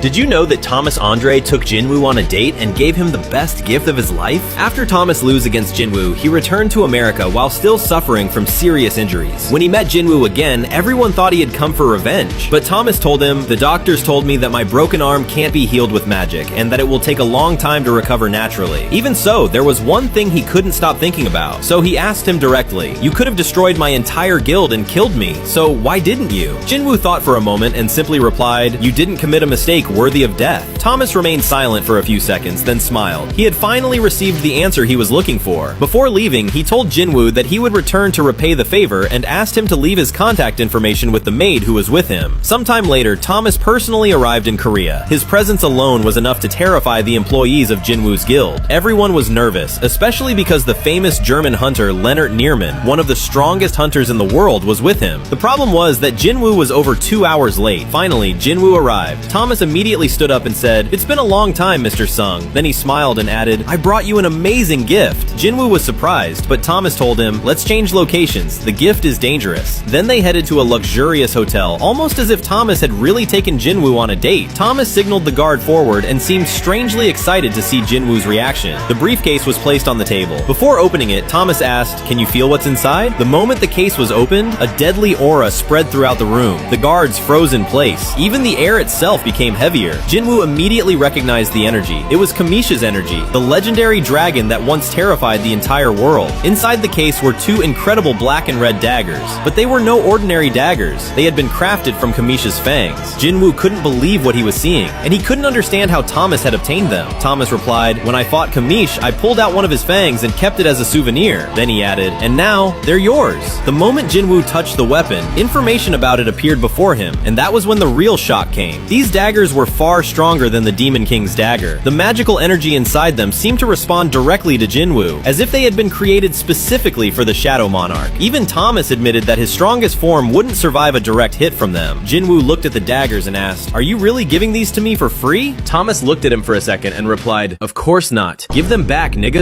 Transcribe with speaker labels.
Speaker 1: Did you know that Thomas Andre took Jinwoo on a date and gave him the best gift of his life? After Thomas lose against Jinwoo, he returned to America while still suffering from serious injuries. When he met Jinwoo again, everyone thought he had come for revenge. But Thomas told him, "The doctors told me that my broken arm can't be healed with magic, and that it will take a long time to recover naturally." Even so, there was one thing he couldn't stop thinking about. So he asked him directly, "You could have destroyed my entire guild and killed me, so why didn't you?" Jinwoo thought for a moment and simply replied, "You didn't commit a mistake worthy of death." Thomas remained silent for a few seconds, then smiled. He had finally received the answer he was looking for. Before leaving, he told Jinwoo that he would return to repay the favor and asked him to leave his contact information with the maid who was with him. Sometime later, Thomas personally arrived in Korea. His presence alone was enough to terrify the employees of Jinwoo's guild. Everyone was nervous, especially because the famous German hunter Leonard Nierman, one of the strongest hunters in the world, was with him. The problem was that Jinwoo was over 2 hours late. Finally, Jinwoo arrived. Thomas immediately stood up and said, "It's been a long time, Mr. Sung." Then he smiled and added, "I brought you an amazing gift." Jinwoo was surprised, but Thomas told him, "Let's change locations. The gift is dangerous." Then they headed to a luxurious hotel, almost as if Thomas had really taken Jinwoo on a date. Thomas signaled the guard forward and seemed strangely excited to see Jinwoo's reaction. The briefcase was placed on the table. Before opening it, Thomas asked, "Can you feel what's inside?" The moment the case was opened, a deadly aura spread throughout the room. The guards froze in place. Even the air itself became heavier. Jinwoo immediately recognized the energy. It was Kamisha's energy, the legendary dragon that once terrified the entire world. Inside the case were two incredible black and red daggers, but they were no ordinary daggers. They had been crafted from Kamisha's fangs. Jinwoo couldn't believe what he was seeing, and he couldn't understand how Thomas had obtained them. Thomas replied, "When I fought Kamish, I pulled out one of his fangs and kept it as a souvenir." Then he added, "And now, they're yours." The moment Jinwoo touched the weapon, information about it appeared before him, and that was when the real shock came. These daggers were far stronger than the Demon King's dagger. The magical energy inside them seemed to respond directly to Jinwoo, as if they had been created specifically for the Shadow Monarch. Even Thomas admitted that his strongest form wouldn't survive a direct hit from them. Jinwoo looked at the daggers and asked, "Are you really giving these to me for free?" Thomas looked at him for a second and replied, "Of course not. Give them back, nigga."